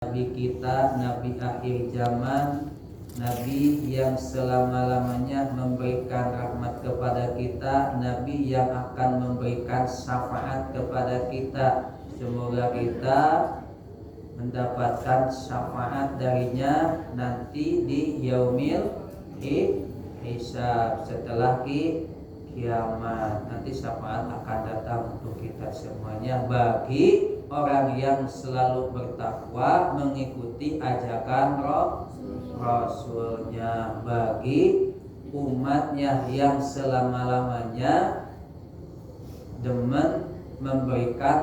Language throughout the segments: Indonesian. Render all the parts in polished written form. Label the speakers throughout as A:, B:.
A: Nabi kita, Nabi akhir zaman, Nabi yang selama-lamanya memberikan rahmat kepada kita, Nabi yang akan memberikan syafaat kepada kita. Semoga kita mendapatkan syafaat darinya nanti di yaumil hisab, setelah kiamat. Nanti syafaat akan datang untuk kita semuanya bagi orang yang selalu bertakwa mengikuti ajakan Rasulnya, bagi umatnya yang selama-lamanya demen memberikan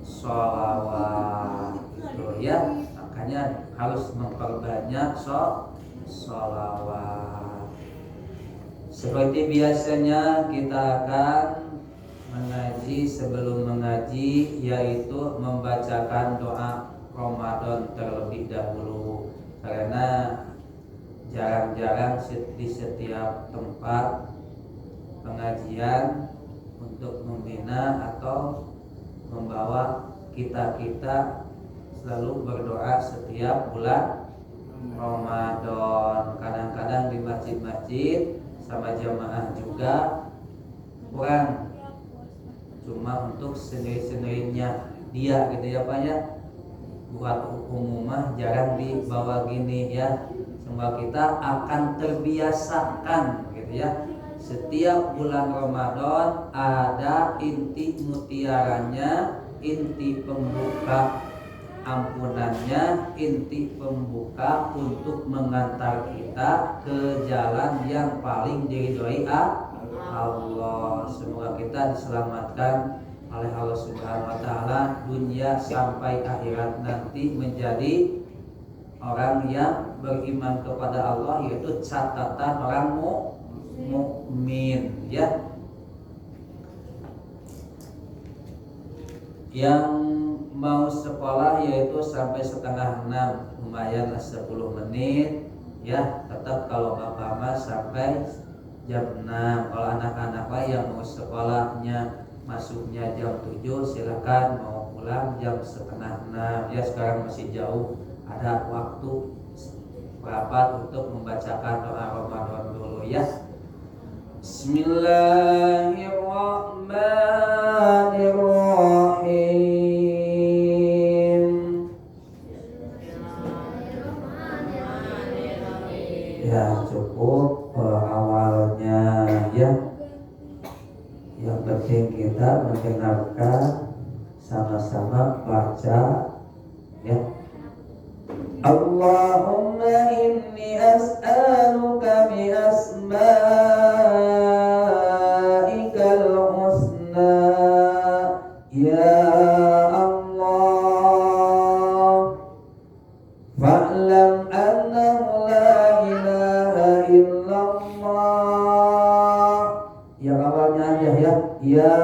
A: sholawat gitu ya. Makanya harus memperbanyak sholawat. Seperti biasanya kita akan mengaji, sebelum mengaji yaitu membacakan doa Ramadan terlebih dahulu, karena jarang-jarang di setiap tempat pengajian untuk membina atau membawa kita selalu berdoa setiap bulan Ramadan. Kadang-kadang di masjid-masjid sama jamaah juga kurang, cuma untuk sendiri-sendirinya dia gitu ya Pak ya. Buat umumah jarang dibawa gini ya. Semoga kita akan terbiasakan gitu ya. Setiap bulan Ramadan ada inti mutiaranya, inti pembuka ampunannya, inti pembuka untuk mengantar kita ke jalan yang paling diridhoi Allah. Semoga kita diselamatkan oleh Allah Subhanahu wa taala dunia sampai akhirat nanti menjadi orang yang beriman kepada Allah, yaitu catatan orang mukmin ya. Yang mau sekolah yaitu sampai 5:30, lumayan 10 menit ya. Tetap kalau bapak mah sampai jam 6. Kalau anak-anak yang mau sekolahnya masuknya jam 7, silakan. Mau pulang jam 5:30 ya. Sekarang masih jauh, ada waktu rapat untuk membacakan doa Ramadan dulu ya. Bismillahirrahmanirrahim. Ya cukup awalnya ya. Yang penting kita mendengarkan, sama-sama baca ya. Allahumma inni as'aluka bi asma'ikal husna ya Allah, fa'lam annahu la ilaha illallah. Yang awalnya aja ya. Ya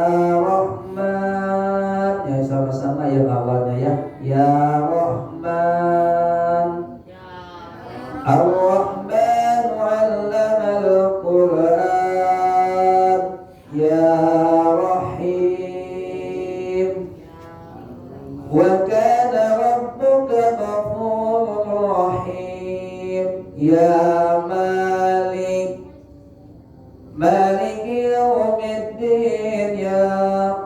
A: Rahman. Ya sama-sama yang awalnya ya. Ya Rahman. Ar-Rahman 'allamal Qur'an. Ya Rahim. Wa kana rabbuka ghafurur rahim. Ya Malik. Malik yaumiddin. Ya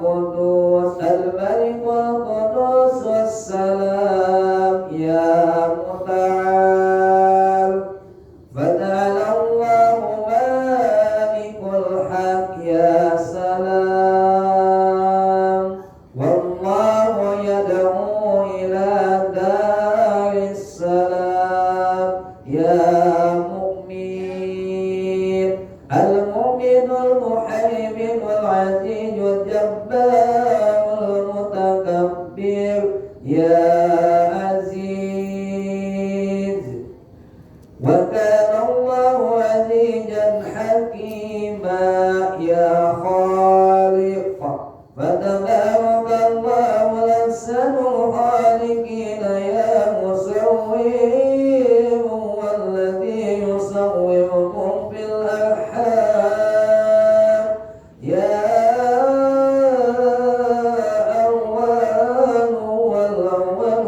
A: Qudus. Al-Malikul Qudus wassalam. Ya Muta'al. Fata'alallahu malikul haq. Ya salam. Wallahu yad'u ila daris salam. Ya mu'min. Al-mu'minul muhaiminul azizul jabbarul mutakabbir. Ya aziz. Wa kana Allahu azizan hakima. Ya khaliq. Fatabarakallahu ahsanul khaliqin. Ya musawwir walladhi yusawwirukum fil arham. Ya awwal wal awwal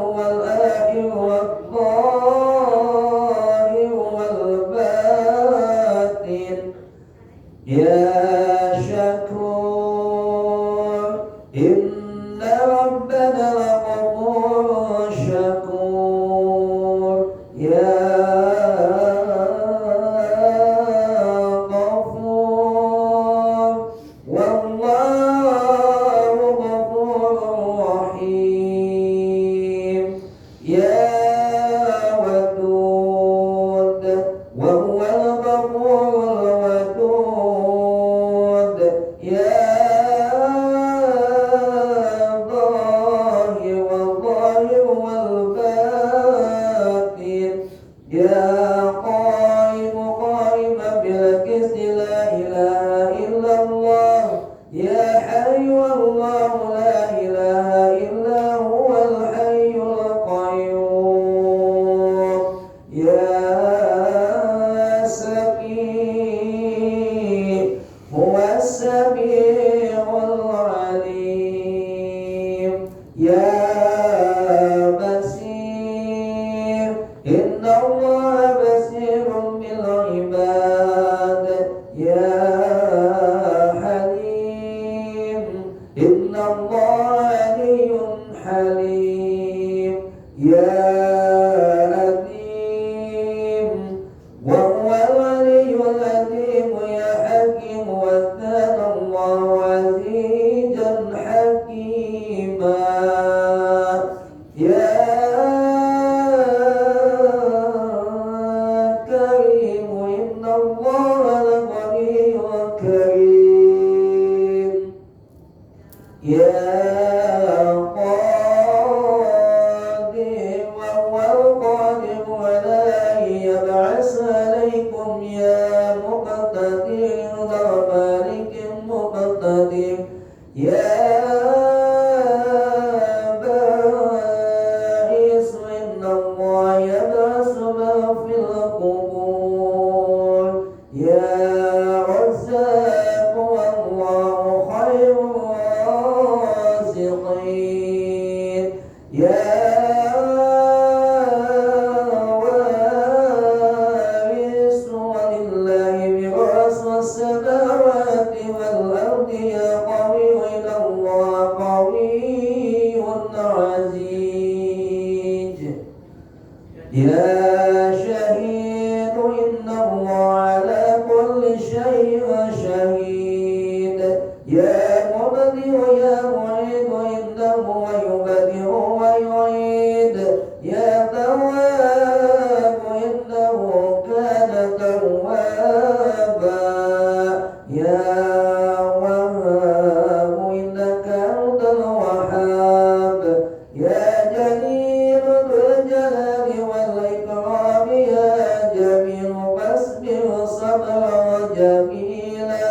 A: يا أثيم وهو الولي العظيم يا حكيم وكان الله عزيزا حكيما يا كريم إن الله لغني كريم يا قادر وهو القادر على أن يبعث عليكم يا مقتدر مالك مقتدر يا بائس إن الله يبعث ما في القبور يا رزاق والله خير الرازقين يا وارث ولله ميراث السماوات والأرض يا قوي إلى الله قوي عزيز يا شهيد إن الله على كل شيء شهيد يا مبدئ يا معيد إنه يبدئ ويعيد يا تواب إنه كان توابا يا وهاب إنك أنت الوهاب يا جليل ذو الجلال والإكرام يا جميل فاصبر صبرا جميلا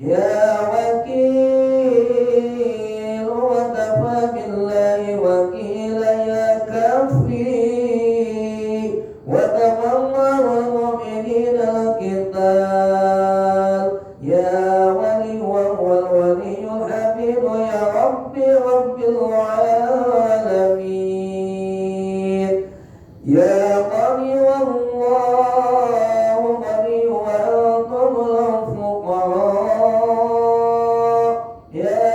A: يا وكيل وكفى بالله وكيلا يا كفي وكفى الله المؤمنين القتال يا ولي وهو الولي الحميد يا ربي رب العالمين يا قوي والله غني وأنتم الفقراء يا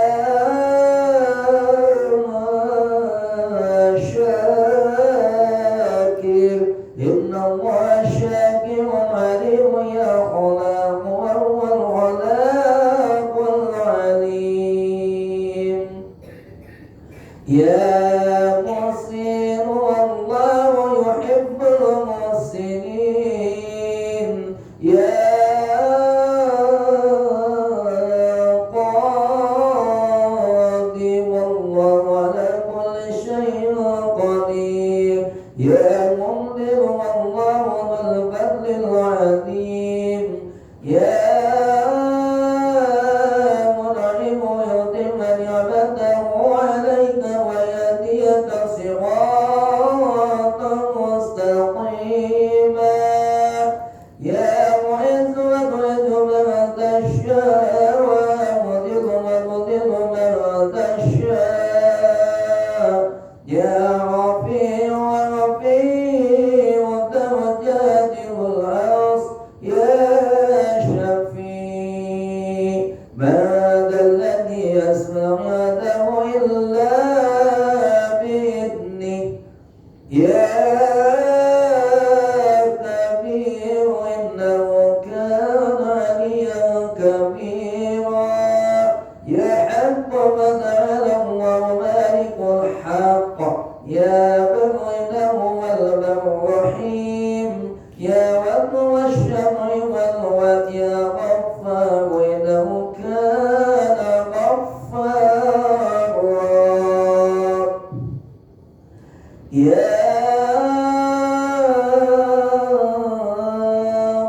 A: شاكر إن الله شاكر عليم يا خلاق وهو الخلاق العليم يا محسن والله يحب المحسنين يا قاضي والله على كل شيء قدير يا ممدد والله ذو الفضل العظيم يا منعم يتم نعمته عليك ويهديك صراطا مستقيما يا معز وتعز من تشاء ومذل وتذل من تشاء يا رفيع ورفيع درجات العرش يا شفيع من الذي يسمع يده إلا بإذنه يا كبير إنه كان عليا كبيرا يا حق فتعالى الله مالك الحق يا بر إنه والبر الرحيم يا ود والشمع والود يا غفار إنه كان غفارا يا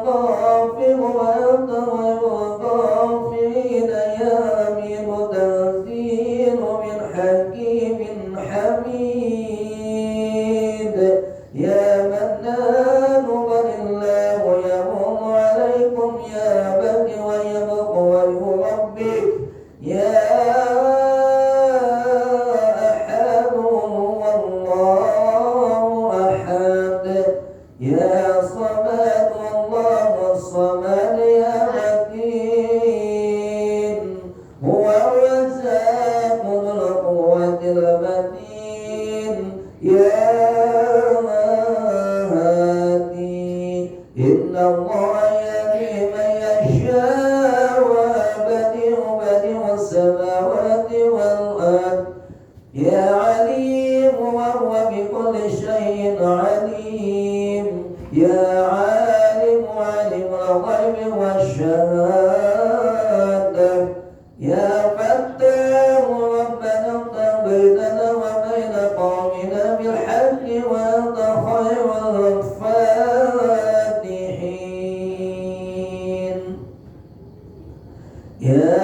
A: غافر وأنت غير الغافرين يا أمين تنزيل من حكيم حميد يا منان بل الله يمن عليكم يا بني ويبق ويربك يا أحد والله ya hadi innallaha yahdi man yasha wa badi'u samawati wal ard ya alim wa huwa bi kulli shay'in alim ya alim alimul ghaibi wasyahadah ya fattah rabbana iftah bainana wa baina qawmina bil haqqi wa anta khairul fatihin ya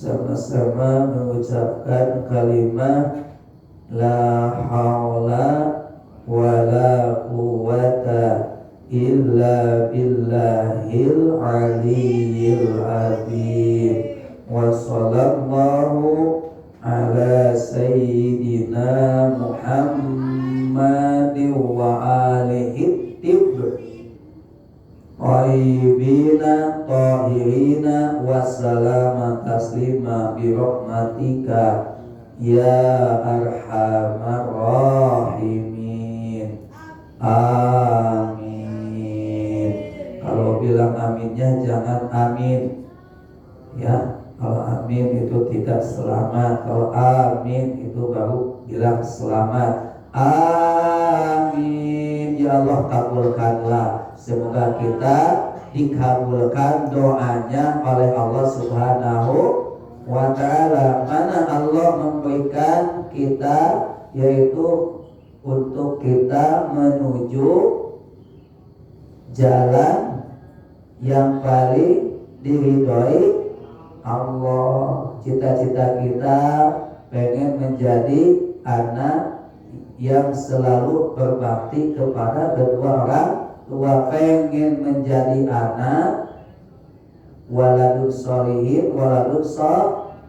A: sama-sama mengucapkan kalimat la haula wala quwwata illa billahil aliyyil azim wa sallallahu ala sayyidina Muhammadin wa alihi Qaibina tahirina wassalama taslima birahmatika ya arhamar rahimin. Amin. Kalau bilang aminnya jangan amin ya. Kalau amin itu tidak selamat. Kalau amin itu baru bilang selamat. Amin. Ya Allah kabulkanlah. Semoga kita dikabulkan doanya oleh Allah Subhanahu wa ta'ala. Mana Allah memberikan kita, yaitu untuk kita menuju jalan yang paling diridhoi Allah. Cita-cita kita pengen menjadi anak yang selalu berbakti kepada kedua orang tua, pengen menjadi anak waladun sholihin waladun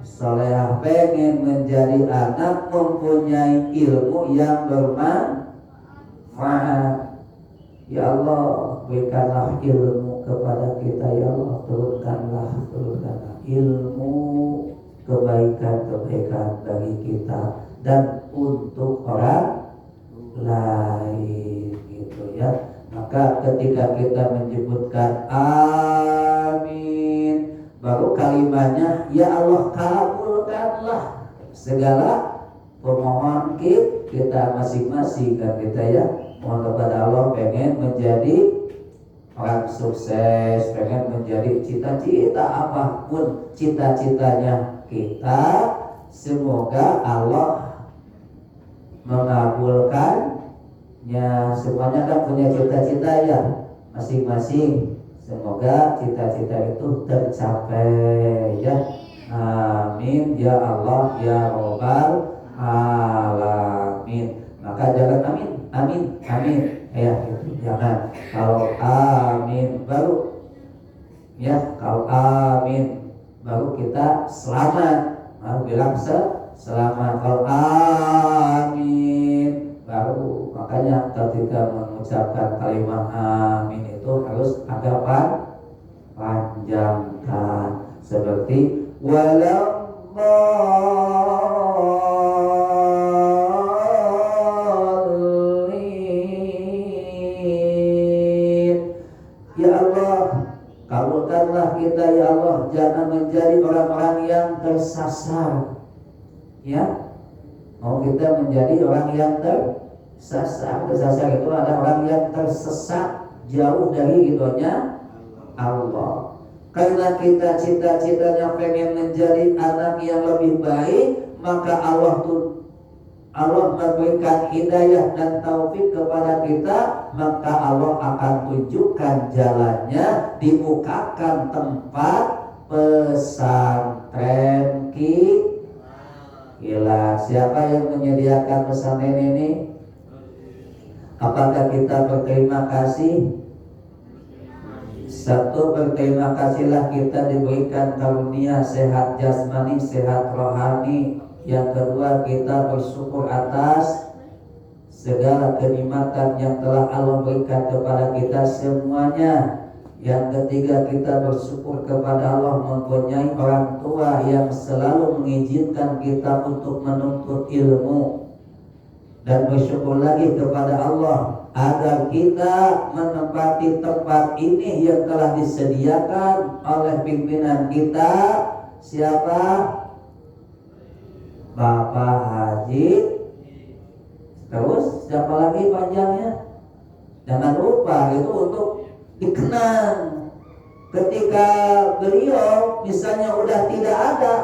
A: sholehah, pengen menjadi anak mempunyai ilmu yang bermanfaat. Ya Allah, berikanlah ilmu kepada kita ya Allah, turunkanlah ilmu kebaikan bagi kita dan untuk orang lain gitu ya. Maka ketika kita menyebutkan amin, baru kalimatnya ya Allah kabulkanlah segala permohonan kita masing-masing kan kita ya. Mohon kepada Allah pengen menjadi orang sukses, pengen menjadi cita-cita apapun cita-citanya kita, semoga Allah mengabulkan. Ya, semuanya kan punya cita-cita ya masing-masing. Semoga cita-cita itu tercapai ya. Amin ya Allah ya Rabbal alamin. Maka jangan amin ya gitu. Jangan. Kalau amin baru ya, kalau amin baru kita selamat. Baru bilang selamat. Kalau amin baru. Makanya ketika mengucapkan kalimat amin itu harus agak panjangkan, seperti waladdallin Kabulkanlah kita ya Allah, jangan menjadi orang-orang yang tersasar. Ya, mau kita menjadi orang yang tersasar. Tersasar itu ada orang yang tersesat jauh dari ridhonya Allah. Karena kita cita-citanya pengen menjadi anak yang lebih baik, maka Allah memberikan hidayah dan taufik kepada kita, maka Allah akan tunjukkan jalannya, dibukakan tempat pesantren kilat. Siapa yang menyediakan pesantren ini? Apakah kita berterima kasih? Satu, berterima kasihlah kita diberikan karunia sehat jasmani, sehat rohani. Yang kedua, kita bersyukur atas segala kenikmatan yang telah Allah berikan kepada kita semuanya. Yang ketiga, kita bersyukur kepada Allah mempunyai orang tua yang selalu mengizinkan kita untuk menuntut ilmu. Dan bersyukur lagi kepada Allah agar kita menempati tempat ini yang telah disediakan oleh pimpinan kita. Siapa? Bapak Haji. Terus siapa lagi panjangnya? Jangan lupa itu untuk dikenang. Ketika beliau misalnya udah tidak ada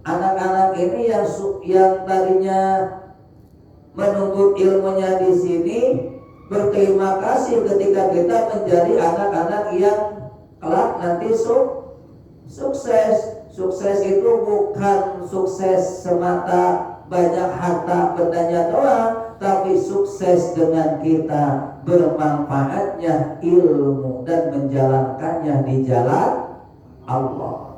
A: anak-anak ini yang tadinya menuntut ilmunya di sini, berterima kasih ketika kita menjadi anak-anak yang kelak nanti sukses. Sukses itu bukan sukses semata banyak harta bendanya doang, tapi sukses dengan kita bermanfaatnya ilmu dan menjalankannya di jalan Allah.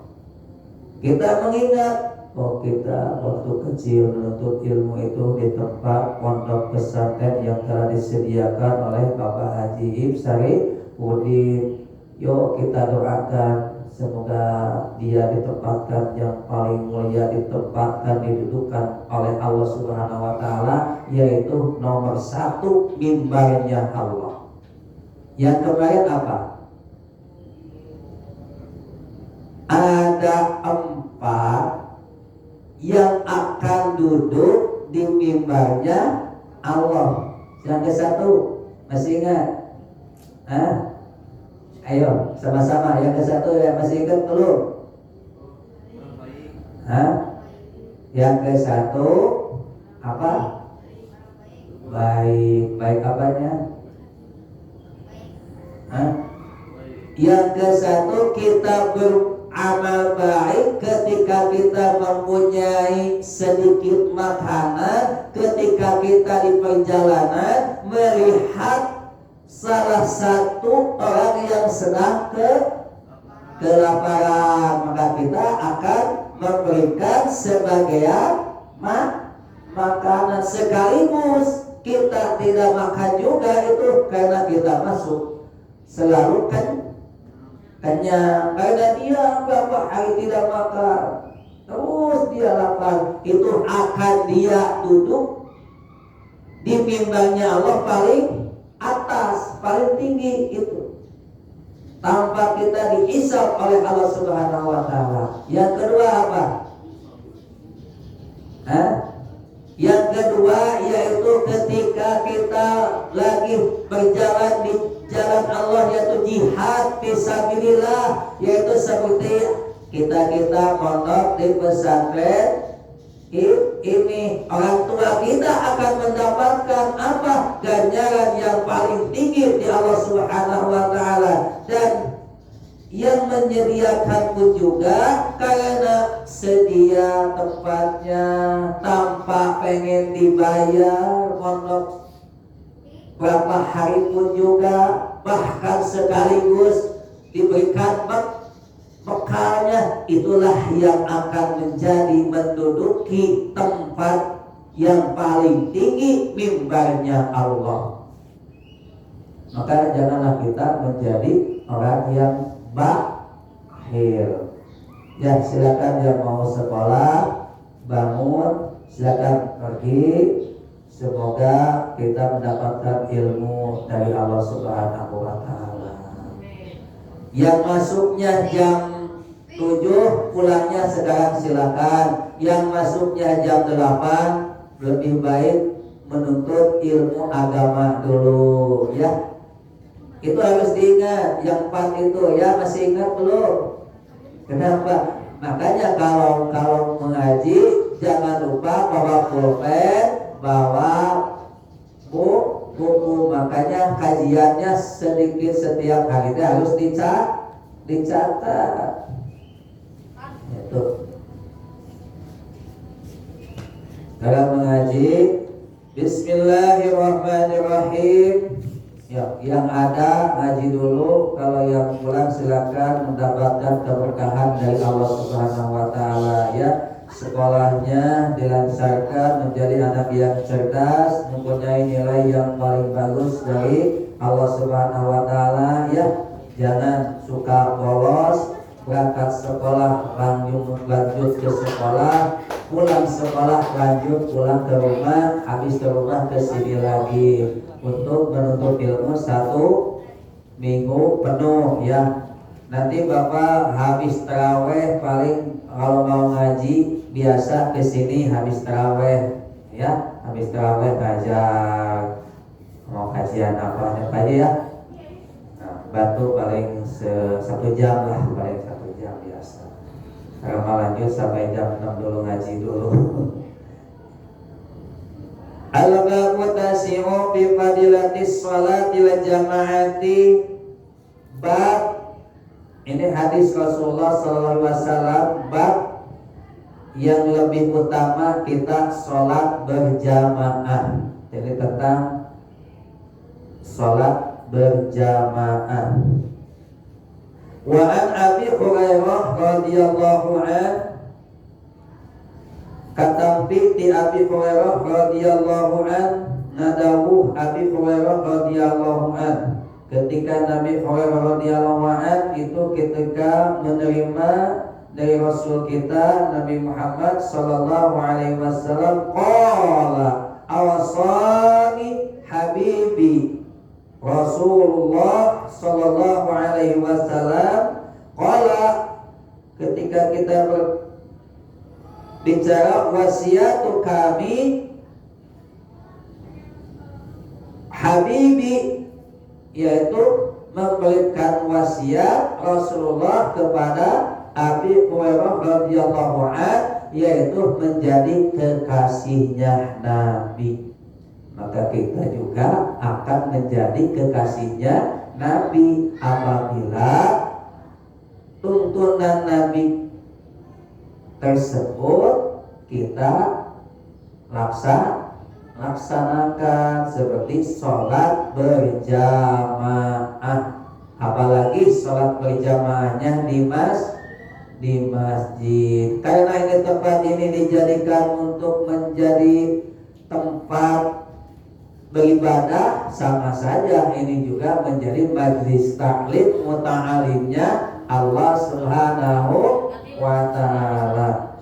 A: Kita mengingat, kita waktu kecil menuntut ilmu itu di tempat pondok pesantren yang telah disediakan oleh Bapak Haji Ibsari Udin. Yuk kita doakan semoga dia ditempatkan yang paling mulia, ditempatkan, didudukan oleh Allah Subhanahu wa Ta'ala, yaitu nomor 1 mimbarnya Allah. Yang kemarin apa? Ada 4 yang akan duduk di mimbarnya Allah. Yang ke 1 masih ingat? Ayo sama-sama, yang ke 1 yang masih ingat belum? Yang ke 1 apa? Baik apanya? Yang ke 1 kita beramal baik ketika kita mempunyai sedikit makanan, ketika kita di perjalanan melihat salah satu orang yang sedang kelaparan, maka kita akan memberikan sebagian makanan, sekaligus kita tidak makan juga itu karena kita masuk selalu kenyang, karena dia beberapa hari tidak makan terus dia lapar, itu akan dia duduk di mimbarnya Allah paling atas, paling tinggi itu, tanpa kita dihisab oleh Allah Subhanahu wa Ta'ala. Yang kedua apa? Yang kedua yaitu ketika kita lagi berjalan di jalan Allah, yaitu jihad fisabilillah, yaitu seperti kita pondok di pesantren ini, orang tua kita akan mendapatkan apa? Ganjaran yang paling tinggi di Allah Subhanahu wa Ta'ala. Dan yang menyediakan pun juga karena sedia tempatnya tanpa pengen dibayar, pondok berapa hari pun juga, bahkan sekaligus diberikan bekalnya. Itulah yang akan menduduki tempat yang paling tinggi, mimbarnya Allah. Maka janganlah kita menjadi orang yang bakhil. Ya, silakan yang mau sekolah bangun, silakan pergi. Semoga kita mendapatkan ilmu dari Allah Subhanahu wa Ta'ala. Yang masuknya jam 7 pulangnya sekarang silakan. Yang masuknya jam 8 lebih baik menuntut ilmu agama dulu ya. Itu harus diingat. Yang 4 itu ya, masih ingat belum? Kenapa? Makanya kalau mengaji jangan lupa bawa pulpen, bawa buku. Makanya kajiannya sedikit setiap hari harus dicatat. Itu. Dalam mengaji, Bismillahirrahmanirrahim. Ya, yang ada ngaji dulu. Kalau yang pulang silakan mendapatkan keberkahan dari Allah Subhanahu wa taala ya. Sekolahnya dilancarkan menjadi anak yang cerdas, mempunyai nilai yang paling bagus dari Allah Subhanahu wa taala ya. Jangan suka bolos, berangkat sekolah lanjut ke sekolah, pulang sekolah lanjut pulang ke rumah, habis ke rumah ke sini lagi untuk menuntut ilmu 1 minggu penuh ya. Nanti Bapak habis taraweh, paling kalau mau ngaji biasa ke sini habis taraweh ya, habis taraweh ngajar. Mau kajian apa aja ya. Nah, bantu paling 1 jam lah, paling 1 jam biasa. Kalau mau lanjut sampai jam 6 dulu ngaji dulu. Al-babu tasi'u fi fadilatis sholati wal jama'ati. Bab ini hadis Rasulullah SAW, bab yang lebih utama kita sholat berjamaah. Jadi tentang sholat berjamaah. Wa an Abi Hurairah radhiyallahu anhu, katampi di Abi Hurairah radhiyallahu anhu, nadawu Abi Hurairah radhiyallahu anhu. Ketika Nabi Hurairah radhiyallahu anhu itu ketika menerima dari Rasul kita Nabi Muhammad sallallahu alaihi wasallam, qala awsani habibi Rasulullah sallallahu alaihi wasallam. Qala, ketika kita bicara wasiatu kami, habibi yaitu memberikan wasiat Rasulullah kepada Abi Hurairah radhiyallahu anhu, yaitu menjadi kekasihnya Nabi. Maka kita juga akan menjadi kekasihnya Nabi apabila tuntunan Nabi tersebut kita laksanakan, seperti sholat berjamaah. Apalagi sholat berjamaahnya di masjid. Karena ini tempat ini dijadikan untuk menjadi tempat beribadah, sama saja ini juga menjadi majlis taklim muta'alimnya Allah Subhanahu wa ta'ala.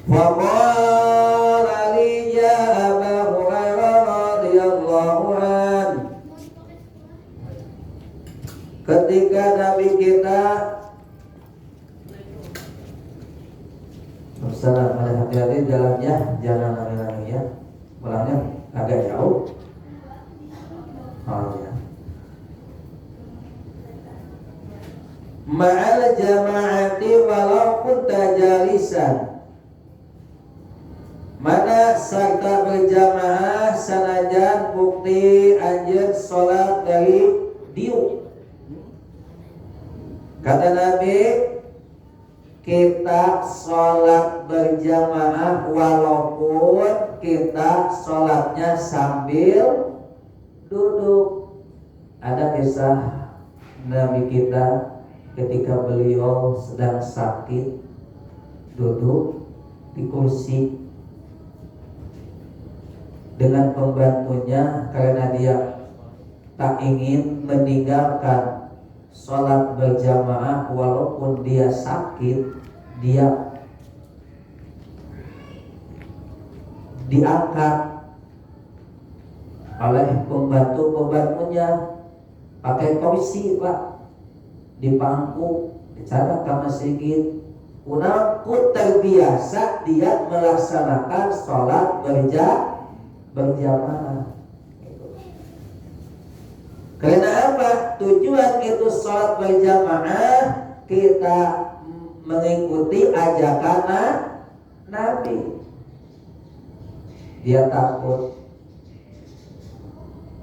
A: Wa qala li ya Aba Hurairah radhiyallahu anhu, ketika Nabi kita Salam, hati-hati jalannya, jangan lari-lari ya. Pulangnya agak jauh. Oh ya. Ma'al jama'ati walaupun tajalisan, mana serta berjamaah sanajan bukti anjeun salat dari diu. Kata Nabi, kita sholat berjamaah walaupun kita sholatnya sambil duduk. Ada kisah Nabi kita ketika beliau sedang sakit, duduk di kursi dengan pembantunya karena dia tak ingin meninggalkan sholat berjamaah walaupun dia sakit. Dia diangkat oleh pembantunya pakai kursi, Pak. di pangku dicara ke masjid. Unaku terbiasa dia melaksanakan sholat berjamaah. Karena apa? Tujuan itu sholat berjamaah, kita mengikuti ajakan Nabi. Dia takut,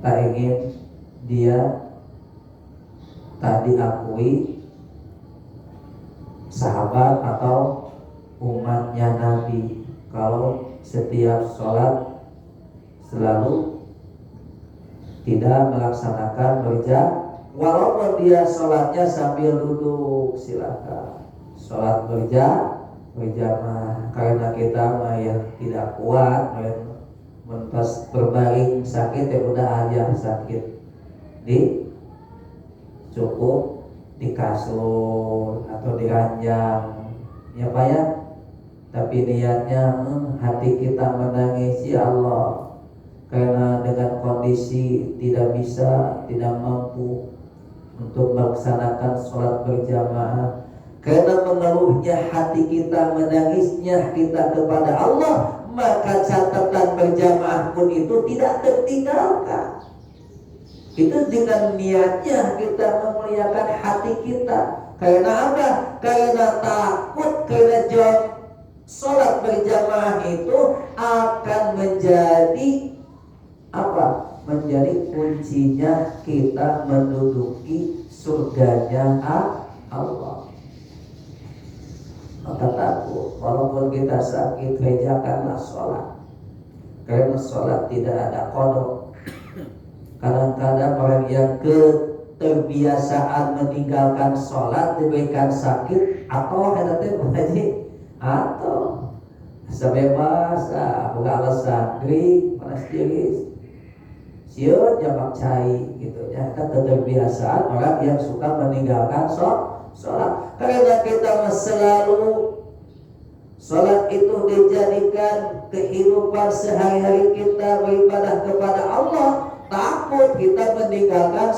A: tak ingin dia tak diakui sahabat atau umatnya Nabi kalau setiap sholat selalu tidak melaksanakan berjamaah. Walaupun dia sholatnya sambil duduk, silakan sholat berjamaah. Karena kita yang tidak kuat, mentas berbaring sakit ya udah aja sakit cukup di kasur atau di ranjang ya Pak ya. Tapi niatnya hati kita menangis ya Allah, karena dengan kondisi tidak bisa, tidak mampu untuk melaksanakan sholat berjamaah, karena mengeluhnya hati kita, menangisnya kita kepada Allah, maka catatan berjamaah pun itu tidak tertinggalkan. Itu dengan niatnya kita memuliakan hati kita. Karena apa? Karena takut, karena sholat berjamaah itu akan menjadi apa? Menjadi kuncinya kita menduduki surganya Allah. Maka takut, walaupun kita sakit, kerjakanlah sholat. Karena sholat tidak ada qada. Kadang-kadang orang yang keterbiasaan meninggalkan sholat diberikan sakit atau atau sebebas bukan alasan gering panas diri siut jamak cai gitu ya. Keterbiasaan orang yang suka meninggalkan sholat. Karena kita selalu sholat itu dijadikan kehidupan sehari-hari kita beribadah kepada Allah. Takut kita meninggalkan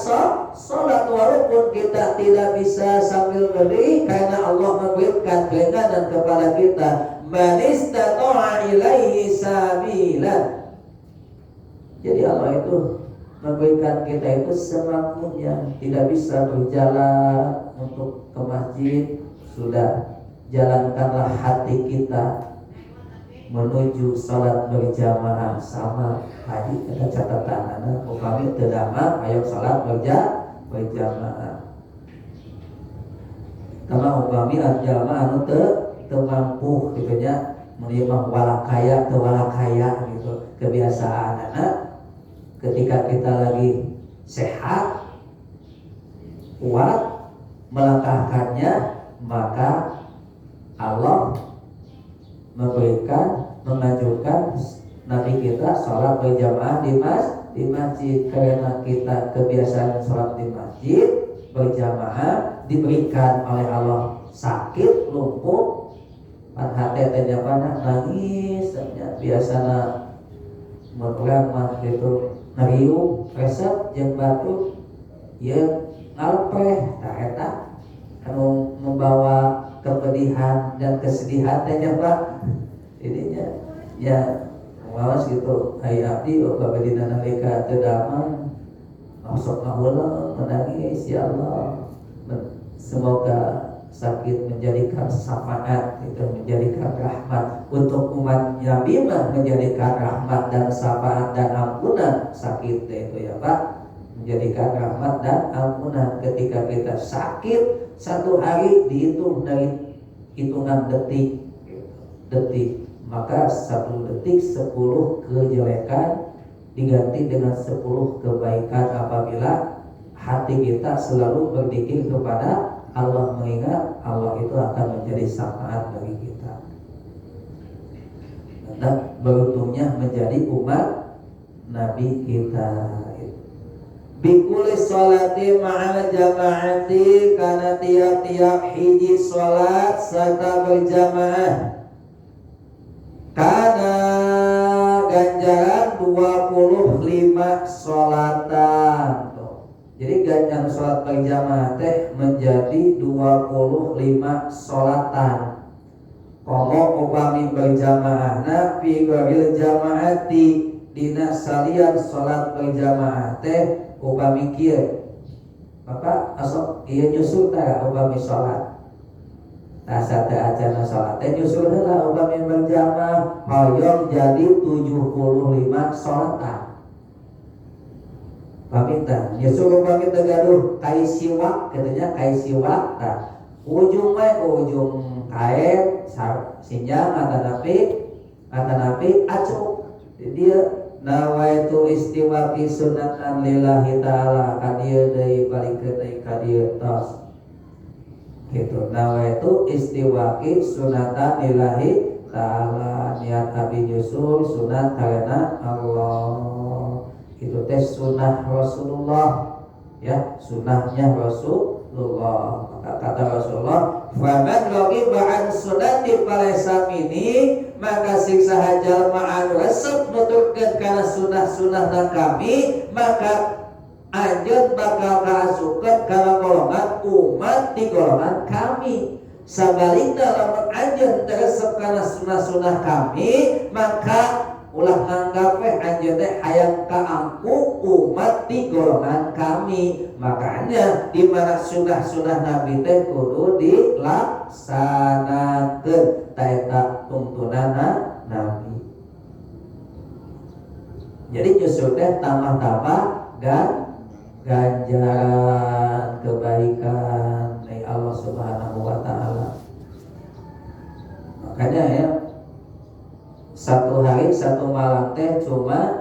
A: sholat walaupun kita tidak bisa sambil berdiri, karena Allah memberikan keringanan kepada kita. Man istata'a ilaihi sabila. Jadi Allah itu memberikan kita itu semampunya. Tidak bisa berjalan untuk ke masjid, sudah jalankanlah hati kita menuju sholat berjamaah. Sama tadi ada catatan anak upami terdama ayo sholat berjamaah. Karena upami jamaah anu teu mampu gitu nya menerima walakaya gitu kebiasaan anak. Ketika kita lagi sehat kuat melangkahkannya, maka Allah mengajukan Nabi kita sholat berjamaah di masjid. Karena kita kebiasaan sholat di masjid berjamaah, diberikan oleh Allah sakit lumpuh hati nangis biasana orang mah gitu ngeriung resep jeung batuk ya ngalpreh eta anu membawa kepedihan dan kesedihan Pak. Ininya ya mawas gitu ai abdi babadina nalika teu damang masuk ngahulang menangis ya Allah. Semoga sakit menjadikan syafaat, itu menjadikan rahmat untuk umat Nabi, menjadikan rahmat dan syafaat dan ampunan sakit itu ya Pak, menjadikan rahmat dan ampunan. Ketika kita sakit satu hari dihitung dari hitungan detik, maka satu detik 10 kejelekan diganti dengan 10 kebaikan apabila hati kita selalu berzikir kepada Allah, mengingat Allah itu akan menjadi syafaat bagi kita. Dan beruntungnya menjadi umat Nabi kita. Bikuli sholati ma'al jama'ati, karena tiap-tiap hiji sholat serta berjamaah, karena ganjaran 25 sholatan. Jadi ganjang sholat berjamaah teh menjadi 25 sholatan. Komo upami berjamaah nabi gharil jamaati dina salian sholat berjamaah teh upami kieu. Bapak asok ieu nyusul teh upami sholat. Asa teh acana sholat teh nyusul heula upami berjamaah hoyong jadi 75 sholatan. Paminta nyusul upami gaduh kai siwak katanya kai siwak tah ujung kait sinjang atanapi acuk dia nawaitu istiwaki sunatan lillahi ta'ala kadieu deui balik deui kadieu tos gitu. Nawaitu istiwaki sunatan lillahi ta'ala niat abi nyusul sunat karena Allah. Itu teh sunnah Rasulullah ya, sunnahnya Rasulullah. Maka kata Rasulullah, "Faman raghiba an sunnati falaysa minni," maka siksa hajal ma'an resep nuturkeun kana sunnah-sunnah kami, maka anjeun bakal kaasukeun kana golongan umat di golongan kami. Sabalikna lamun anjeun teu resep kana sunnah-sunnah kami, maka ulah nganggap anjeun teh hayang kaangku umat di golongan kami. Makanya di mana sunnah-sunnah Nabi teh kudu dilaksanakeun taeta tuntunana Nabi. Jadi justru teh tambah-tambah ganjaran kebaikan dari Allah Subhanahu wa taala. Makanya ya satu hari satu malam teh cuma